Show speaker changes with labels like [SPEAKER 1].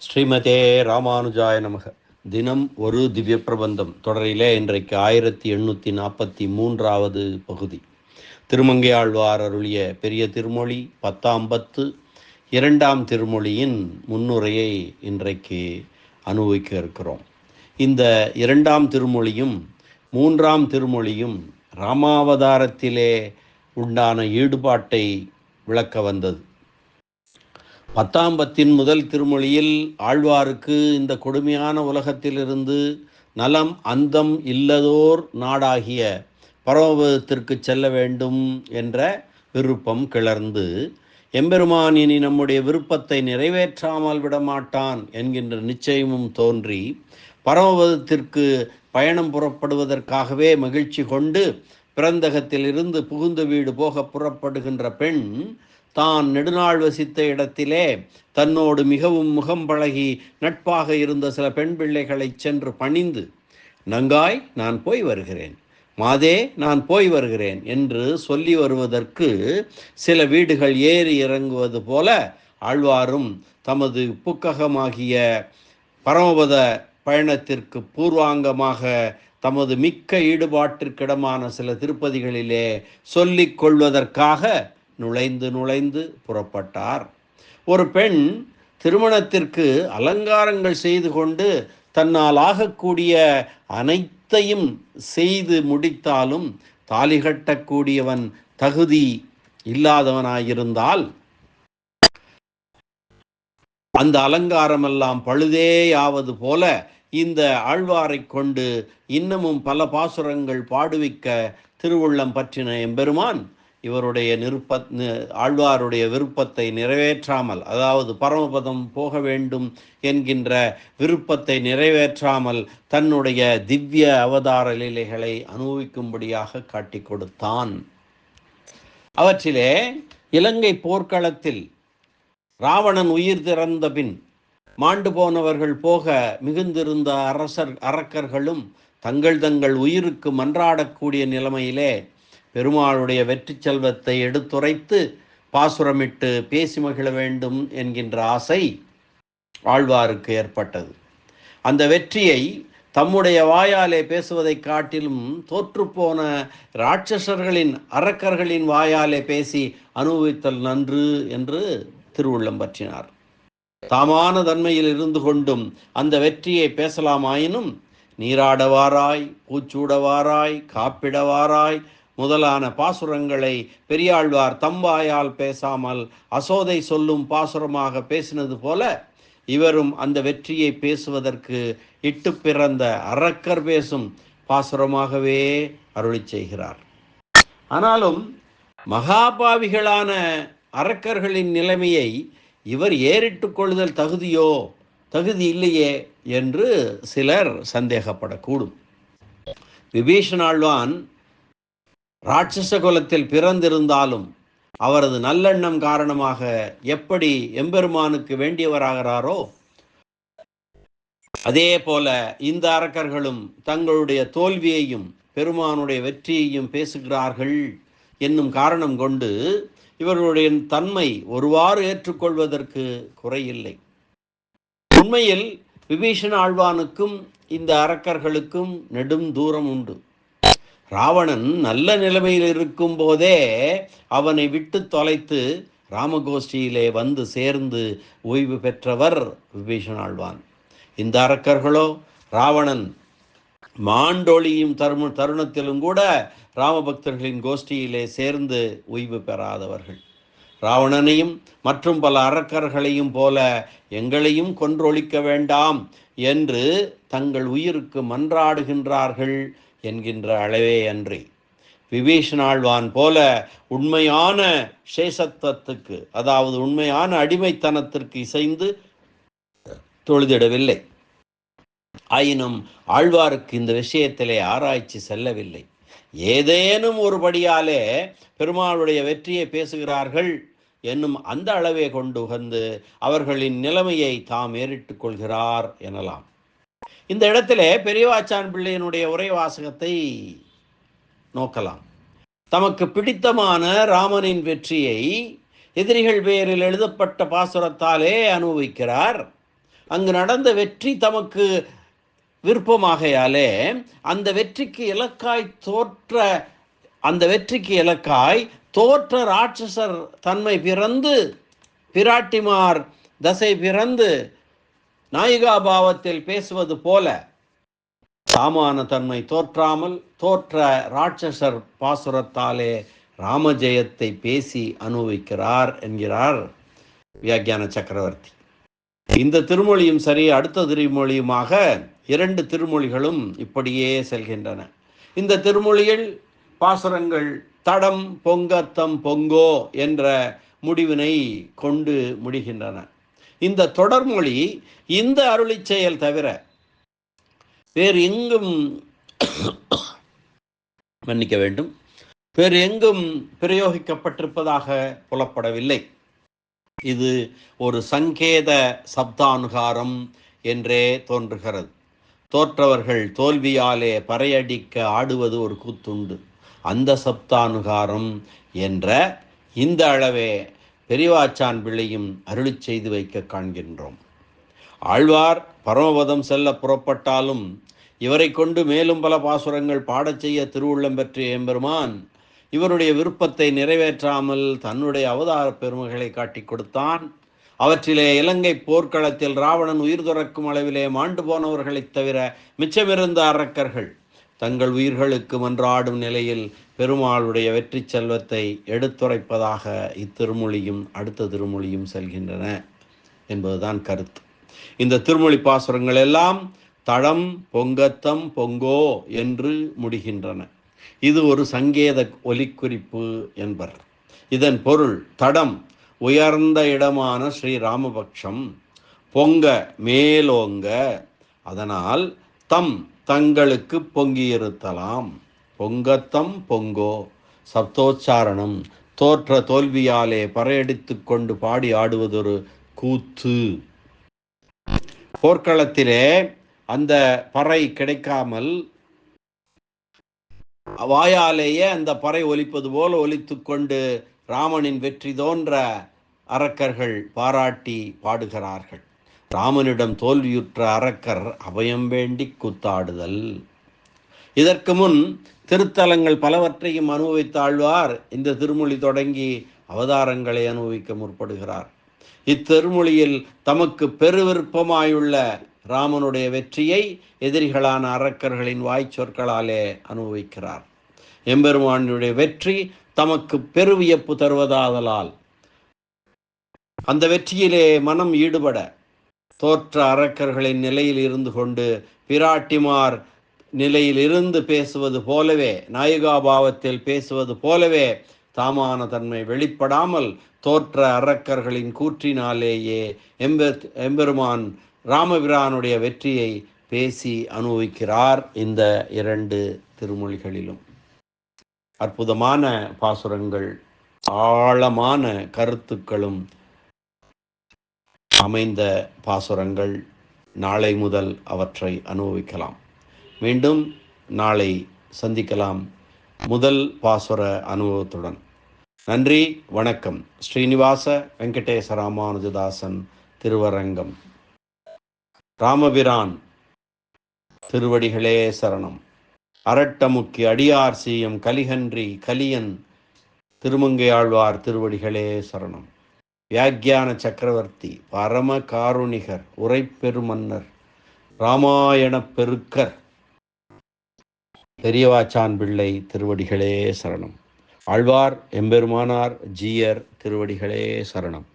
[SPEAKER 1] ஸ்ரீமதே ராமானுஜாய நமக. தினம் ஒரு திவ்ய பிரபந்தம் தொடரிலே இன்றைக்கு 1843வது பகுதி. திருமங்கையாழ்வார் அருளிய பெரிய திருமொழி 10ஆம் பத்து 2ஆம் திருமொழியின் முன்னுரையை இன்றைக்கு அனுபவிக்க இருக்கிறோம். இந்த 2ஆம் திருமொழியும் 3ஆம் திருமொழியும் ராமாவதாரத்திலே உண்டான ஈடுபாட்டை விளக்க வந்தது. 10ஆம் பத்தின் முதல் திருமொழியில் ஆழ்வாருக்கு இந்த கொடுமையான உலகத்திலிருந்து நலம் அந்தம் இல்லதோர் நாடாகிய பரமபதத்திற்கு செல்ல வேண்டும் என்ற விருப்பம் கிளர்ந்து, எம்பெருமான் இனி நம்முடைய விருப்பத்தை நிறைவேற்றாமல் விடமாட்டான் என்கின்ற நிச்சயமும் தோன்றி, பரமபதத்திற்கு பயணம் புறப்படுவதற்காகவே மகிழ்ச்சி கொண்டு பிறந்தகத்திலிருந்து புகுந்த வீடு போக புறப்படுகின்ற பெண் தான் நெடுநாள் வசித்த இடத்திலே தன்னோடு மிகவும் முகம் பழகி நட்பாக இருந்த சில பெண் பிள்ளைகளை சென்று பணிந்து, நங்காய் நான் போய் வருகிறேன், மாதே நான் போய் வருகிறேன் என்று சொல்லி வருவதற்கு சில வீடுகள் ஏறி இறங்குவது போல ஆழ்வாரும் தமது புக்ககமாகிய பரமபத பயணத்திற்கு பூர்வாங்கமாக தமது மிக்க ஈடுபாட்டிற்கிடமான சில திருப்பதிகளிலே சொல்லிக் கொள்வதற்காக நுழைந்து புறப்பட்டார். ஒரு பெண் திருமணத்திற்கு அலங்காரங்கள் செய்து கொண்டு தன்னால் ஆகக்கூடிய அனைத்தையும் செய்து முடித்தாலும் தாலி கட்டக்கூடியவன் தகுதி இல்லாதவனாயிருந்தால் அந்த அலங்காரமெல்லாம் பழுதேயாவது போல இந்த ஆழ்வாரை கொண்டு இன்னமும் பல பாசுரங்கள் பாடுவிக்க திருவுள்ளம் பற்றின எம்பெருமான் இவருடைய ஆழ்வாருடைய விருப்பத்தை நிறைவேற்றாமல், அதாவது பரமபதம் போக வேண்டும் என்கின்ற விருப்பத்தை நிறைவேற்றாமல் தன்னுடைய திவ்ய அவதார லீலைகளை அனுபவிக்கும்படியாக காட்டி கொடுத்தான். அவற்றிலே இலங்கை போர்க்களத்தில் ராவணன் உயிர் திறந்த பின் மாண்டு போனவர்கள் போக மிகுந்திருந்த அரக்கர்களும் தங்கள் உயிருக்கு மன்றாடக்கூடிய நிலைமையிலே பெருமாளுடைய வெற்றி செல்வத்தை எடுத்துரைத்து பாசுரமிட்டு பேசி மகிழ வேண்டும் என்கின்ற ஆசை ஆழ்வாருக்கு ஏற்பட்டது. அந்த வெற்றியை தம்முடைய வாயாலே பேசுவதை காட்டிலும் தோற்றுப்போன இராட்சசர்களின் அரக்கர்களின் வாயாலே பேசி அனுபவித்தல் நன்று என்று திருவுள்ளம் பற்றினார். தாமான தன்மையில் இருந்து கொண்டும் அந்த வெற்றியை பேசலாமாயினும் நீராடவாராய், பூச்சூடவாராய், காப்பிடவாராய் முதலான பாசுரங்களை பெரியாழ்வார் தம்பாயால் பேசாமல் அசோதை சொல்லும் பாசுரமாக பேசினது போல இவரும் அந்த வெற்றியை பேசுவதற்கு இட்டு பிறந்த அரக்கர் பேசும் பாசுரமாகவே அருளி செய்கிறார். ஆனாலும் மகாபாவிகளான அரக்கர்களின் நிலைமையை இவர் ஏறிட்டு கொள்ளுதல் தகுதி இல்லையே என்று சிலர் சந்தேகப்படக்கூடும். விபீஷணாழ்வான் ராட்சச குலத்தில் பிறந்திருந்தாலும் அவரது நல்லெண்ணம் காரணமாக எப்படி எம்பெருமானுக்கு வேண்டியவராகிறாரோ அதே போல இந்த அரக்கர்களும் தங்களுடைய தோல்வியையும் பெருமானுடைய வெற்றியையும் பேசுகிறார்கள் என்னும் காரணம் கொண்டு இவர்களுடைய தன்மை ஒருவாறு ஏற்றுக்கொள்வதற்கு குறையில்லை. உண்மையில் விபீஷண ஆழ்வானுக்கும் இந்த அரக்கர்களுக்கும் நெடும் தூரம் உண்டு. ராவணன் நல்ல நிலைமையில் இருக்கும் போதே அவனை விட்டு தொலைத்து ராமகோஷ்டியிலே வந்து சேர்ந்து ஓய்வு பெற்றவர் விபீஷண ஆழ்வான். இந்த அரக்கர்களோ ராவணன் மாண்டொழியும் தருணத்திலும் கூட ராமபக்தர்களின் கோஷ்டியிலே சேர்ந்து ஓய்வு பெறாதவர்கள். ராவணனையும் மற்றும் பல அரக்கர்களையும் போல எங்களையும் கொன்றொழிக்க வேண்டாம் என்று தங்கள் உயிருக்கு மன்றாடுகின்றார்கள் என்கின்ற அளவே அன்றி விபீஷணாழ்வான் போல உண்மையான சேஷத்துவத்துக்கு, அதாவது உண்மையான அடிமைத்தனத்திற்கு இசைந்து தொழுதிடவில்லை. ஆயினும் ஆழ்வாருக்கு இந்த விஷயத்திலே ஆராய்ச்சி செல்லவில்லை. ஏதேனும் ஒருபடியாலே பெருமாளுடைய வெற்றியை பேசுகிறார்கள் என்னும் அந்த அளவே கொண்டு உகந்து அவர்களின் நிலைமையை தாம் ஏறிட்டுக் கொள்கிறார் எனலாம். இந்த இடத்திலே பெரியவாச்சான் பிள்ளையினுடைய உரை வாசகத்தை நோக்கலாம். தமக்கு பிடித்தமான ராமனின் வெற்றியை எதிரிகள் பெயரில் எழுதப்பட்ட பாசுரத்தாலே அனுபவிக்கிறார். அங்கு நடந்த வெற்றி தமக்கு விருப்பமாகையாலே அந்த வெற்றிக்கு இலக்காய் தோற்ற ராட்சசர் தன்மை பிறந்து பிராட்டிமார் தசை பிறந்து நாயிகா பாவத்தில் பேசுவது போல சாமான தன்மை தோற்றாமல் தோற்ற ராட்சசர் பாசுரத்தாலே ராமஜெயத்தை பேசி அனுபவிக்கிறார் என்கிறார் வியாக்கியான சக்கரவர்த்தி. இந்த திருமொழியும் சரி, அடுத்த திருமொழியுமாக 2 திருமொழிகளும் இப்படியே செல்கின்றன. இந்த திருமொழியில் பாசுரங்கள் தடம் பொங்கத்தம் பொங்கோ என்ற முடிவினை கொண்டு முடிகின்றன. இந்த தொடர்மொழி இந்த அருளி செயல் தவிர வேறு எங்கும் பிரயோகிக்கப்பட்டிருப்பதாக புலப்படவில்லை. இது ஒரு சங்கேத சப்தானுகாரம் என்றே தோன்றுகிறது. தோற்றவர்கள் தோல்வியாலே பறையடிக்க ஆடுவது ஒரு கூத்துண்டு. அந்த சப்தானுகாரம் என்ற இந்த அளவே பெரியவாச்சான் பிள்ளையும் அருளி செய்து வைக்க காண்கின்றோம். ஆழ்வார் பரமபதம் செல்ல புறப்பட்டாலும் இவரை கொண்டு மேலும் பல பாசுரங்கள் பாடச் செய்ய திருவுள்ளம் பெற்ற எம்பெருமான் இவருடைய விருப்பத்தை நிறைவேற்றாமல் தன்னுடைய அவதார பெருமைகளை காட்டிக் கொடுத்தான். அவற்றிலே இலங்கை போர்க்களத்தில் ராவணன் உயிர் துறக்கும் அளவிலே மாண்டு போனவர்களைத் தவிர மிச்சமிருந்த அரக்கர்கள் தங்கள் உயிர்களுக்கு மன்றாடும் நிலையில் பெருமாளுடைய வெற்றி செல்வத்தை எடுத்துரைப்பதாக இத்திருமொழியும் அடுத்த திருமொழியும் செல்கின்றன என்பதுதான் கருத்து. இந்த திருமொழி பாசுரங்கள் எல்லாம் தடம் பொங்கத்தம் பொங்கோ என்று முடிகின்றன. இது ஒரு சங்கேத ஒலிக்குறிப்பு என்பர். இதன் பொருள் தடம் உயர்ந்த இடமான ஸ்ரீ ராமபக்ஷம், பொங்க மேலோங்க, அதனால் தங்களுக்கு பொங்கியிருத்தலாம். பொங்கத்தம் பொங்கோ சப்தோச்சாரணம், தோற்ற தோல்வியாலே பறையடித்து கொண்டு பாடி ஆடுவதொரு கூத்து. போர்க்களத்திலே அந்த பறை கிடைக்காமல் வாயாலேயே அந்த பறை ஒலிப்பது போல ஒலித்து கொண்டு ராமனின் வெற்றி தோன்ற அரக்கர்கள் பாராட்டி பாடுகிறார்கள். ராமனிடம் தோல்வியுற்ற அரக்கர் அபயம் வேண்டி கூத்தாடுதல். இதற்கு முன் திருத்தலங்கள் பலவற்றையும் அனுபவித்த ஆழ்வார் இந்த திருமொழி தொடங்கி அவதாரங்களை அனுபவிக்க முற்படுகிறார். இத்திருமொழியில் தமக்கு பெருவிருப்பமாயுள்ள ராமனுடைய வெற்றியை எதிரிகளான அரக்கர்களின் வாய்ச்சொற்களாலே அனுபவிக்கிறார். எம்பெருமானுடைய வெற்றி தமக்கு பெருவியப்பு தருவதாதலால் அந்த வெற்றியிலே மனம் ஈடுபட தோற்ற அரக்கர்களின் நிலையில் இருந்து கொண்டு பிராட்டிமார் நிலையில் இருந்து பேசுவது போலவே, நாயிகா பாவத்தில் பேசுவது போலவே தாமான தன்மை வெளிப்படாமல் தோற்ற அரக்கர்களின் கூற்றினாலேயே எம்பெருமான் ராமபிரானுடைய வெற்றியை பேசி அனுபவிக்கிறார். இந்த 2 திருமொழிகளிலும் அற்புதமான பாசுரங்கள், ஆழமான கருத்துக்களும் அமைந்த பாசுரங்கள். நாளை முதல் அவற்றை அனுபவிக்கலாம். மீண்டும் நாளை சந்திக்கலாம் முதல் பாசுர அனுபவத்துடன். நன்றி, வணக்கம். ஸ்ரீனிவாச வெங்கடேச ராமானுஜதாசன், திருவரங்கம். ராமபிரான் திருவடிகளே சரணம். அரட்டமுக்கி அடியார் சீயம் கலிகன்றி கலியன் திருமங்கையாழ்வார் திருவடிகளே சரணம். வியாக்கியான சக்கரவர்த்தி பரம காருணிகர் உரைப்பெருமன்னர் ராமாயணப் பெருக்கர் பெரியவாச்சான் பிள்ளை திருவடிகளே சரணம். ஆழ்வார் எம்பெருமானார் ஜீயர் திருவடிகளே சரணம்.